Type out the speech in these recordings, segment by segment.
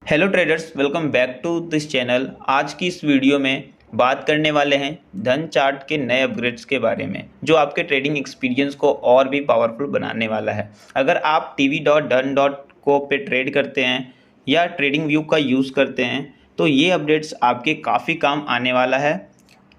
Hello traders, welcome back to this channel. आज की इस वीडियो में बात करने वाले हैं धन चार्ट के नए अपग्रेड्स के बारे में, जो आपके ट्रेडिंग एक्सपीरियंस को और भी पावरफुल बनाने वाला है। अगर आप tv.dhan.co पे ट्रेड करते हैं या ट्रेडिंग व्यू का यूज़ करते हैं तो ये अपडेट्स आपके काफ़ी काम आने वाला है।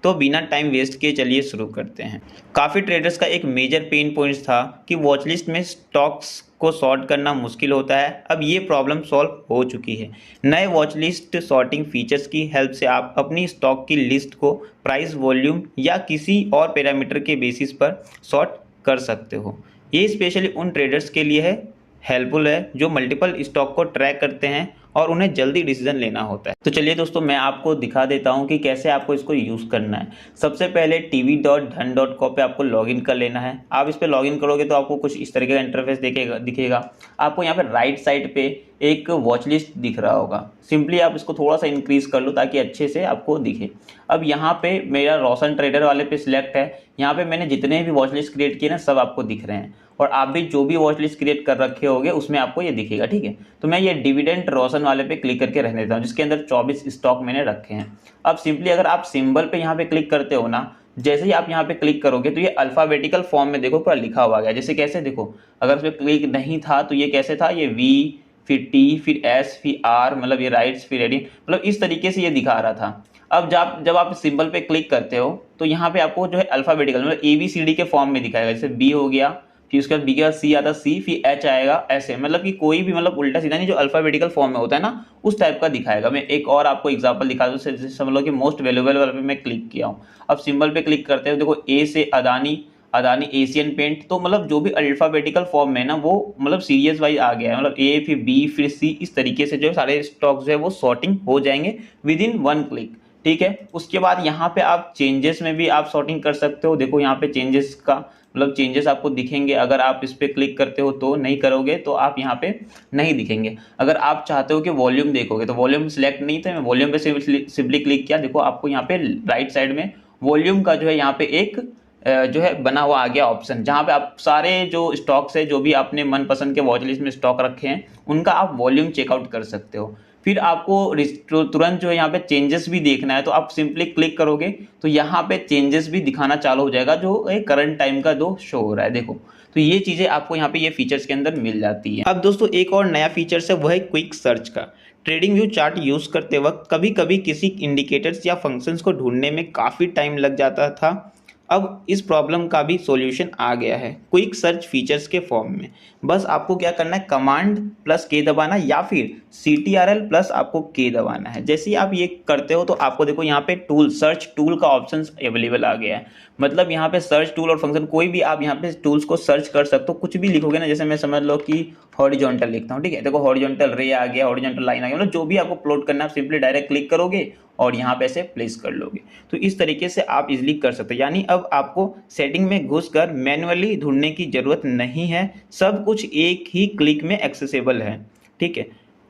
तो बिना टाइम वेस्ट किए चलिए शुरू करते हैं। काफ़ी ट्रेडर्स का एक मेजर पेन पॉइंट्स था कि वॉच लिस्ट में स्टॉक्स को सॉर्ट करना मुश्किल होता है। अब ये प्रॉब्लम सॉल्व हो चुकी है। नए वॉच लिस्ट सॉर्टिंग फीचर्स की हेल्प से आप अपनी स्टॉक की लिस्ट को प्राइस, वॉल्यूम या किसी और पैरामीटर के बेसिस पर सॉर्ट कर सकते हो। ये स्पेशली उन ट्रेडर्स के लिए है हेल्पफुल है जो मल्टीपल स्टॉक को ट्रैक करते हैं और उन्हें जल्दी डिसीजन लेना होता है। तो चलिए दोस्तों, मैं आपको दिखा देता हूं कि कैसे आपको इसको यूज़ करना है। सबसे पहले tv.dhan.co पे आपको लॉगिन कर लेना है। आप इस पर लॉगिन करोगे तो आपको कुछ इस तरीके का इंटरफेस दिखेगा। आपको यहाँ पे राइट साइड पे एक वॉच लिस्ट दिख रहा होगा। सिंपली आप इसको थोड़ा सा इंक्रीज कर लो ताकि अच्छे से आपको दिखे। अब यहाँ पे मेरा रोशन ट्रेडर वाले पे सिलेक्ट है। यहाँ पे मैंने जितने भी वॉच लिस्ट क्रिएट किए ना सब आपको दिख रहे हैं, और आप भी जो भी वॉच लिस्ट क्रिएट कर रखे होगे उसमें आपको ये दिखेगा। ठीक है, तो मैं ये डिविडेंड रोशन वाले पे क्लिक करके रहने देता हूँ, जिसके अंदर 24 स्टॉक मैंने रखे हैं। अब सिंपली अगर आप सिंबल पे यहाँ पे क्लिक करते हो ना, जैसे ही आप यहाँ पे क्लिक करोगे तो ये अल्फाबेटिकल फॉर्म में देखो पूरा लिखा हुआ गया। जैसे कैसे देखो, अगर उस पर क्लिक नहीं था तो ये कैसे था, ये वी फिर टी फिर एस फिर आर, मतलब ये राइट्स फिर एडिंग, मतलब इस तरीके से ये दिखा रहा था। अब जब आप सिंबल पे क्लिक करते हो तो यहाँ पे आपको जो है अल्फाबेटिकल मतलब ABCD के फॉर्म में दिखाएगा। जैसे बी हो गया, फिर उसके बाद बी के बाद सी आता, सी फिर एच आएगा, ऐसे मतलब कि कोई भी मतलब उल्टा सीधा नहीं, जो अल्फाबेटिकल फॉर्म में होता है ना उस टाइप का दिखाएगा। मैं एक और आपको एग्जांपल दिखा दूं, जैसे समझ लो कि मोस्ट वैल्यूएबल वाले पे मैं क्लिक किया हूँ। अब सिंबल पे क्लिक करते हो, देखो ए से अदानी, अदानी एशियन पेंट, तो मतलब जो भी अल्फाबेटिकल फॉर्म में ना वो मतलब सीरीज वाइज आ गया है, मतलब ए फिर बी फिर सी, इस तरीके से जो सारे स्टॉक्स जो है वो सॉर्टिंग हो जाएंगे विद इन वन क्लिक। ठीक है, उसके बाद यहाँ पे आप चेंजेस में भी आप सॉर्टिंग कर सकते हो। देखो यहाँ पे चेंजेस का मतलब चेंजेस आपको दिखेंगे। अगर आप इस पे क्लिक करते हो तो, नहीं करोगे तो आप यहाँ पे नहीं दिखेंगे। अगर आप चाहते हो कि वॉल्यूम देखोगे तो वॉल्यूम सिलेक्ट नहीं था, मैं वॉल्यूम पे सिंपली क्लिक किया। देखो आपको यहाँ पे राइट साइड में वॉल्यूम का जो है यहाँ पे एक जो है बना हुआ आ गया ऑप्शन, जहाँ पे आप सारे जो स्टॉक्स है, जो भी आपने मनपसंद के वॉच लिस्ट में स्टॉक रखे हैं उनका आप वॉल्यूम चेकआउट कर सकते हो। फिर आपको तुरंत जो है यहाँ पे चेंजेस भी देखना है तो आप सिंपली क्लिक करोगे तो यहाँ पे चेंजेस भी दिखाना चालू हो जाएगा, जो करंट टाइम का जो शो हो रहा है। देखो, तो ये चीज़ें आपको यहाँ पे ये फीचर्स के अंदर मिल जाती है। अब दोस्तों एक और नया फीचर्स है, वो है क्विक सर्च का। ट्रेडिंग व्यू चार्ट यूज़ करते वक्त कभी कभी किसी इंडिकेटर्स या फंक्शंस को ढूंढने में काफ़ी टाइम लग जाता था। अब इस प्रॉब्लम का भी सॉल्यूशन आ गया है क्विक सर्च फीचर्स के फॉर्म में। बस आपको क्या करना है, कमांड प्लस के दबाना या फिर CTRL प्लस आपको के दबाना है। जैसे ही आप ये करते हो तो आपको देखो यहाँ पे टूल, सर्च टूल का ऑप्शन अवेलेबल आ गया है। मतलब यहाँ पे सर्च टूल और फंक्शन कोई भी आप यहाँ पे टूल्स को सर्च कर सकते हो। कुछ भी लिखोगे ना, जैसे मैं समझ लो कि हॉरिजॉन्टल लिखता हूँ, ठीक है, देखो हॉरिजॉन्टल रे आ गया, हॉरिजॉन्टल लाइन आ गया, मतलब जो भी आपको प्लॉट करना है सिंपली डायरेक्ट क्लिक करोगे और यहाँ पे ऐसे प्लेस कर लोगे। तो इस तरीके से आप इजीली कर सकते हो। यानी अब आपको सेटिंग में घुसकर मैन्युअली ढूंढने की जरूरत नहीं है, सब कुछ एक ही क्लिक में एक्सेसिबल है। ठीक है,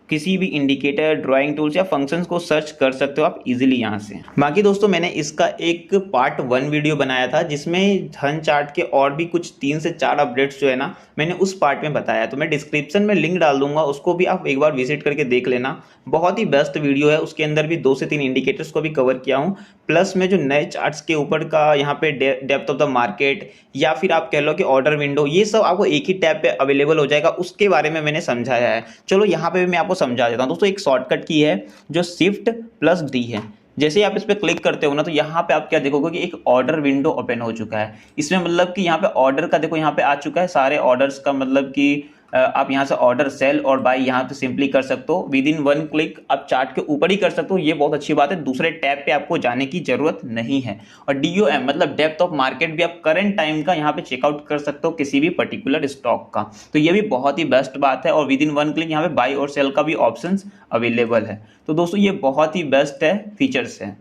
किसी भी इंडिकेटर, ड्राइंग टूल्स या फंक्शंस को सर्च कर सकते हो आप इजीली यहाँ से। बाकी दोस्तों मैंने इसका एक पार्ट 1 वीडियो बनाया था जिसमें धन चार्ट के और भी कुछ 3 से 4 अपडेट्स जो है ना मैंने उस पार्ट में बताया। तो मैं डिस्क्रिप्शन में लिंक डाल दूंगा, उसको भी आप एक बार विजिट करके देख लेना। बहुत ही बेस्ट वीडियो है, उसके अंदर भी 2 से 3 इंडिकेटर्स को भी कवर किया हूँ। प्लस में जो नए चार्ट्स के ऊपर का यहाँ पे डेप्थ ऑफ द मार्केट या फिर आप कह लो कि ऑर्डर विंडो, ये सब आपको एक ही टैब पे अवेलेबल हो जाएगा, उसके बारे में मैंने समझाया है। चलो यहाँ पे भी मैं आपको समझा देता हूँ दोस्तों। एक शॉर्टकट की है जो Shift+D है। जैसे ही आप इस पर क्लिक करते हो ना तो यहाँ पे आप क्या देखोगे कि एक ऑर्डर विंडो ओपन हो चुका है। इसमें मतलब कि यहाँ पे ऑर्डर का देखो यहाँ पे आ चुका है सारे ऑर्डर्स का, मतलब कि आप यहाँ से ऑर्डर, सेल और बाय यहाँ पे सिंपली कर सकते हो। विद इन वन क्लिक आप चार्ट के ऊपर ही कर सकते हो, ये बहुत अच्छी बात है। दूसरे टैब पे आपको जाने की जरूरत नहीं है। और DOM मतलब डेप्थ ऑफ मार्केट भी आप करंट टाइम का यहाँ पे चेकआउट कर सकते हो किसी भी पर्टिकुलर स्टॉक का, तो ये भी बहुत ही बेस्ट बात है। और विद इन वन क्लिक यहाँ पे बाय और सेल का भी ऑप्शन अवेलेबल है। तो दोस्तों ये बहुत ही बेस्ट है, फीचर्स है।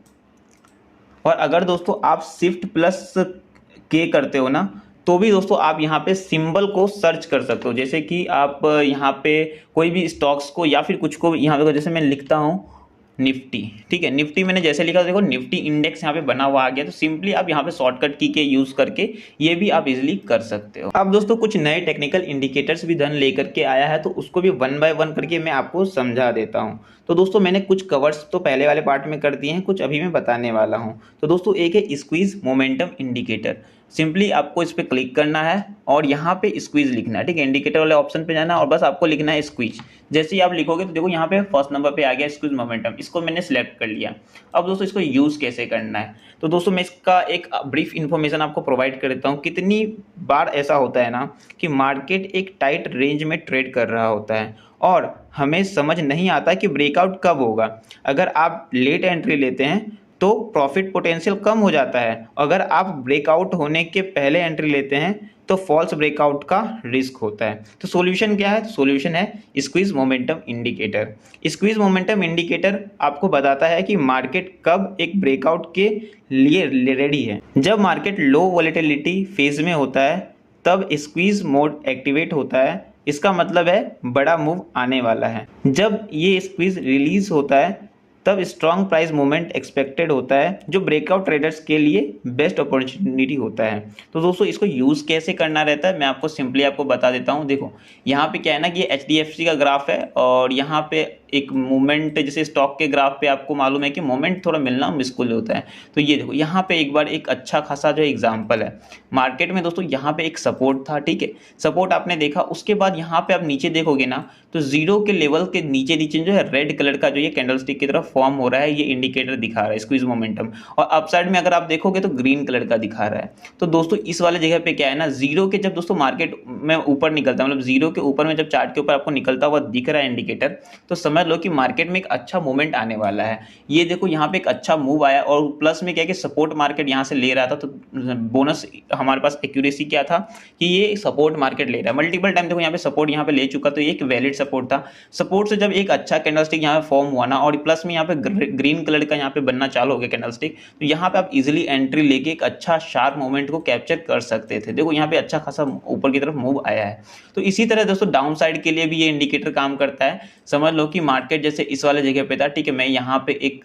और अगर दोस्तों आप Shift+K करते हो ना तो भी दोस्तों आप यहाँ पे सिंबल को सर्च कर सकते हो। जैसे कि आप यहाँ पे कोई भी स्टॉक्स को या फिर कुछ को यहाँ पे, जैसे मैं लिखता हूँ निफ्टी, ठीक है। निफ्टी मैंने जैसे लिखा, देखो निफ्टी इंडेक्स यहाँ पे बना हुआ आ गया, तो सिंपली आप यहाँ पे शॉर्टकट की के यूज करके ये भी आप इजीली कर सकते हो। अब दोस्तों कुछ नए टेक्निकल इंडिकेटर्स भी धन लेकर के आया है, तो उसको भी वन बाय वन करके मैं आपको समझा देता हूँ। तो दोस्तों मैंने कुछ कवर्स तो पहले वाले पार्ट में कर दिए हैं, कुछ अभी मैं बताने वाला हूँ। तो दोस्तों एक है स्क्वीज मोमेंटम इंडिकेटर। सिंपली आपको इस पर क्लिक करना है और यहाँ पे स्क्वीज लिखना है, ठीक है। इंडिकेटर वाले ऑप्शन पे जाना है और बस आपको लिखना है स्क्वीज। जैसे ही आप लिखोगे तो देखो यहाँ पे फर्स्ट नंबर पे आ गया स्क्वीज मोमेंटम, इसको मैंने सिलेक्ट कर लिया। अब दोस्तों इसको यूज कैसे करना है, तो दोस्तों मैं इसका एक ब्रीफ इन्फॉर्मेशन आपको प्रोवाइड कर देता हूँ। कितनी बार ऐसा होता है ना कि मार्केट एक टाइट रेंज में ट्रेड कर रहा होता है और हमें समझ नहीं आता कि ब्रेकआउट कब होगा। अगर आप लेट एंट्री लेते हैं तो प्रॉफिट पोटेंशियल कम हो जाता है, अगर आप ब्रेकआउट होने के पहले एंट्री लेते हैं तो फॉल्स ब्रेकआउट का रिस्क होता है। तो सॉल्यूशन क्या है, सॉल्यूशन है squeeze momentum indicator. Squeeze momentum indicator आपको बताता है कि मार्केट कब एक ब्रेकआउट के लिए रेडी है। जब मार्केट लो वॉलेटिलिटी फेज में होता है तब स्क्वीज मोड एक्टिवेट होता है, इसका मतलब है बड़ा मूव आने वाला है। जब ये स्क्वीज रिलीज होता है तब स्ट्रॉन्ग प्राइस मूवमेंट एक्सपेक्टेड होता है, जो ब्रेकआउट ट्रेडर्स के लिए बेस्ट अपॉर्चुनिटी होता है। तो दोस्तों इसको यूज़ कैसे करना रहता है मैं आपको सिंपली आपको बता देता हूँ। देखो यहाँ पे क्या है ना कि HDFC का ग्राफ है और यहाँ पे एक मूवमेंट, जैसे स्टॉक के ग्राफ पे आपको मालूम है कि मूवमेंट थोड़ा मिलना मुश्किल होता है। तो ये देखो यहाँ पे एक बार एक अच्छा खासा जो एग्जाम्पल है मार्केट में दोस्तों, यहाँ पे एक सपोर्ट था, ठीक है। सपोर्ट आपने देखा, उसके बाद यहाँ पे आप नीचे देखोगे ना तो जीरो के लेवल के नीचे नीचे जो है रेड कलर का जो ये कैंडलस्टिक की तरफ फॉर्म हो रहा है, ये इंडिकेटर दिखा रहा है स्क्वीज मोमेंटम। और अपसाइड में अगर आप देखोगे तो ग्रीन कलर का दिखा रहा है। तो दोस्तों इस वाले जगह पे क्या है ना, जीरो के जब दोस्तों मार्केट में ऊपर निकलता है, मतलब जीरो के ऊपर में जब चार्ट के ऊपर आपको निकलता हुआ दिख रहा है इंडिकेटर, तो समझ लो कि मार्केट में एक अच्छा मूवमेंट आने वाला है। ये देखो यहाँ पे एक अच्छा मूव आया और प्लस में क्या है कि सपोर्ट मार्केट यहाँ से ले रहा था, तो बोनस हमारे पास एक्यूरेसी क्या था कि ये सपोर्ट मार्केट ले रहा है। मल्टीपल टाइम देखो यहाँ पे सपोर्ट यहाँ पे ले चुका, तो एक वैलिड सपोर्ट था। सपोर्ट से जब एक अच्छा कैंडलस्टिक यहाँ पे फॉर्म हुआ ना और प्लस में यहाँ पे ग्रीन कलर का यहाँ पे बनना चालू हो गया कैंडलस्टिक, तो यहाँ पे आप इजीली एंट्री लेके एक अच्छा शार्प मूवमेंट को कैप्चर कर सकते थे। देखो यहाँ पे अच्छा खासा ऊपर की तरफ मूव आया है। तो इसी तरह दोस्तों डाउन साइड के लिए भी ये इंडिकेटर काम करता है। समझ लो कि मार्केट जैसे इस वाले जगह पे था, ठीक है, मैं यहाँ पे एक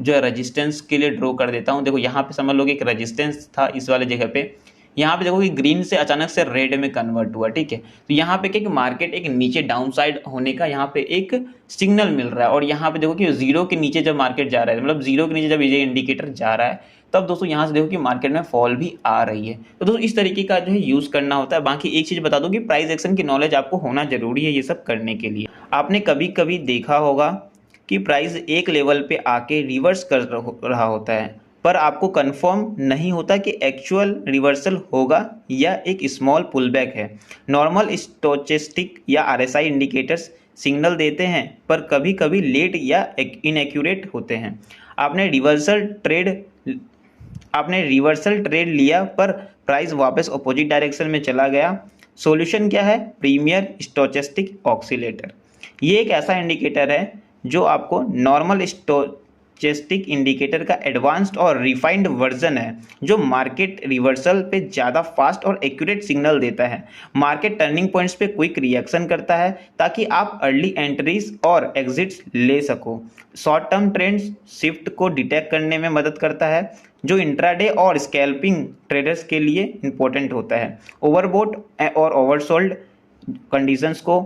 जो है रेजिस्टेंस के लिए ड्रॉ कर देता हूँ। देखो यहाँ पे समझ लो कि एक रेजिस्टेंस था इस वाले जगह पे, यहाँ पे देखो कि ग्रीन से अचानक से रेड में कन्वर्ट हुआ, ठीक है। तो यहाँ पे क्या कि मार्केट एक नीचे डाउन साइड होने का यहाँ पे एक सिग्नल मिल रहा है और यहाँ पे देखो कि जीरो के नीचे जब मार्केट जा रहा है, मतलब जीरो के नीचे जब ये इंडिकेटर जा रहा है, तब दोस्तों यहाँ से देखो कि मार्केट में फॉल भी आ रही है। तो दोस्तों इस तरीके का जो है यूज़ करना होता है। बाकी एक चीज़ बता दूं कि प्राइस एक्शन की नॉलेज आपको होना जरूरी है ये सब करने के लिए। आपने कभी कभी देखा होगा कि प्राइस एक लेवल पे आके रिवर्स कर रहा होता है, पर आपको कंफर्म नहीं होता कि एक्चुअल रिवर्सल होगा या एक स्मॉल पुलबैक है। नॉर्मल स्टोचेस्टिक या RSI इंडिकेटर्स सिग्नल देते हैं, पर कभी कभी लेट या इनएक्यूरेट होते हैं। आपने रिवर्सल ट्रेड लिया पर प्राइस वापस अपोजिट डायरेक्शन में चला गया। सॉल्यूशन क्या है, प्रीमियर स्टोचेस्टिक ऑक्सीलेटर। ये एक ऐसा इंडिकेटर है जो आपको नॉर्मल स्टोचेस्टिक इंडिकेटर का एडवांस्ड और रिफाइंड वर्जन है, जो मार्केट रिवर्सल पे ज़्यादा फास्ट और एक्यूरेट सिग्नल देता है। मार्केट टर्निंग पॉइंट्स पे क्विक रिएक्शन करता है ताकि आप अर्ली एंट्रीज और एग्जिट्स ले सको। शॉर्ट टर्म ट्रेंड्स शिफ्ट को डिटेक्ट करने में मदद करता है, जो इंट्राडे और स्कैल्पिंग ट्रेडर्स के लिए इंपॉर्टेंट होता है। ओवरबॉट और ओवरसोल्ड कंडीशंस को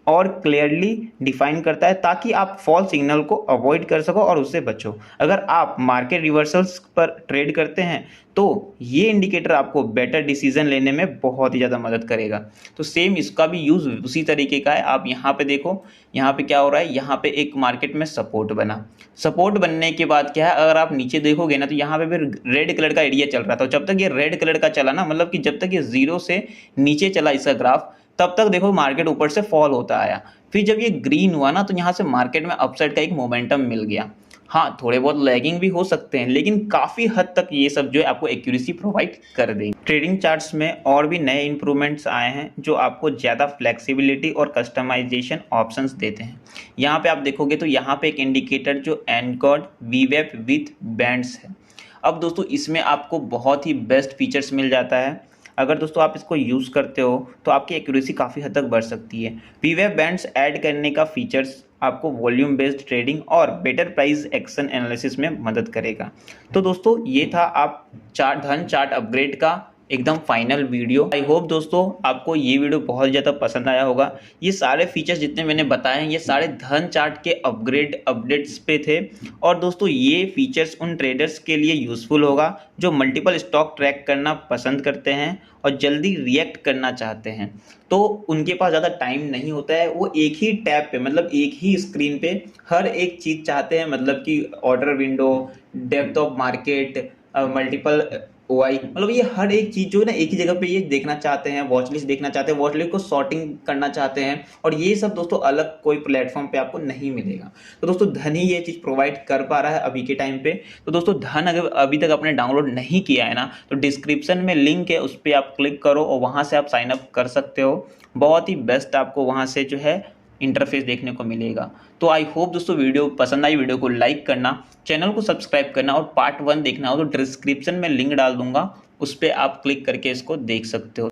और क्लियरली डिफाइन करता है ताकि आप फॉल सिग्नल को अवॉइड कर सको और उससे बचो। अगर आप मार्केट रिवर्सल्स पर ट्रेड करते हैं तो ये इंडिकेटर आपको बेटर डिसीजन लेने में बहुत ही ज़्यादा मदद करेगा। तो सेम इसका भी यूज़ उसी तरीके का है। आप यहाँ पे देखो, यहाँ पे क्या हो रहा है, यहाँ पे एक मार्केट में सपोर्ट बना। सपोर्ट बनने के बाद क्या है, अगर आप नीचे देखोगे ना तो यहाँ पे फिर रेड कलर का एरिया चल रहा था। जब तक ये रेड कलर का चला ना, मतलब कि जब तक ये जीरो से नीचे चला इसका ग्राफ, तब तक देखो मार्केट ऊपर से फॉल होता आया। फिर जब ये ग्रीन हुआ ना तो यहाँ से मार्केट में अपसाइड का एक मोमेंटम मिल गया। हाँ, थोड़े बहुत लैगिंग भी हो सकते हैं, लेकिन काफ़ी हद तक ये सब जो है आपको एक्यूरेसी प्रोवाइड कर देंगे। ट्रेडिंग चार्ट्स में और भी नए इंप्रूवमेंट्स आए हैं जो आपको ज़्यादा फ्लेक्सिबिलिटी और कस्टमाइजेशन ऑप्शंस देते हैं। यहाँ पे आप देखोगे तो यहाँ पे एक इंडिकेटर जो एनकॉर्ड VWAP विथ बैंड्स है। अब दोस्तों इसमें आपको बहुत ही बेस्ट फीचर्स मिल जाता है। अगर दोस्तों आप इसको यूज़ करते हो तो आपकी एक्यूरेसी काफ़ी हद तक बढ़ सकती है। VWAP बैंड्स ऐड करने का फीचर्स आपको वॉल्यूम बेस्ड ट्रेडिंग और बेटर प्राइस एक्शन एनालिसिस में मदद करेगा। तो दोस्तों ये था आप धन चार्ट अपग्रेड का एकदम फाइनल वीडियो। आई होप दोस्तों आपको ये वीडियो बहुत ज़्यादा पसंद आया होगा। ये सारे फीचर्स जितने मैंने बताए हैं ये सारे धन चार्ट के अपडेट्स पे थे। और दोस्तों ये फीचर्स उन ट्रेडर्स के लिए यूज़फुल होगा जो मल्टीपल स्टॉक ट्रैक करना पसंद करते हैं और जल्दी रिएक्ट करना चाहते हैं। तो उनके पास ज़्यादा टाइम नहीं होता है, वो एक ही टैब पे मतलब एक ही स्क्रीन पे हर एक चीज़ चाहते हैं, मतलब कि order window, depth of market, multiple OI, मतलब ये हर एक चीज़ जो है ना एक ही जगह पे ये देखना चाहते हैं, वॉच लिस्ट देखना चाहते हैं, वॉच लिस्ट को सॉर्टिंग करना चाहते हैं। और ये सब दोस्तों अलग कोई प्लेटफॉर्म पे आपको नहीं मिलेगा। तो दोस्तों धन ही ये चीज़ प्रोवाइड कर पा रहा है अभी के टाइम पे। तो दोस्तों धन अगर अभी तक आपने डाउनलोड नहीं किया है ना तो डिस्क्रिप्शन में लिंक है, उस पर आप क्लिक करो और वहाँ से आप साइनअप कर सकते हो। बहुत ही बेस्ट आपको वहाँ से जो है इंटरफेस देखने को मिलेगा। तो आई होप दोस्तों वीडियो पसंद आई, वीडियो को लाइक करना, चैनल को सब्सक्राइब करना और पार्ट 1 देखना हो तो डिस्क्रिप्शन में लिंक डाल दूंगा, उस पर आप क्लिक करके इसको देख सकते हो।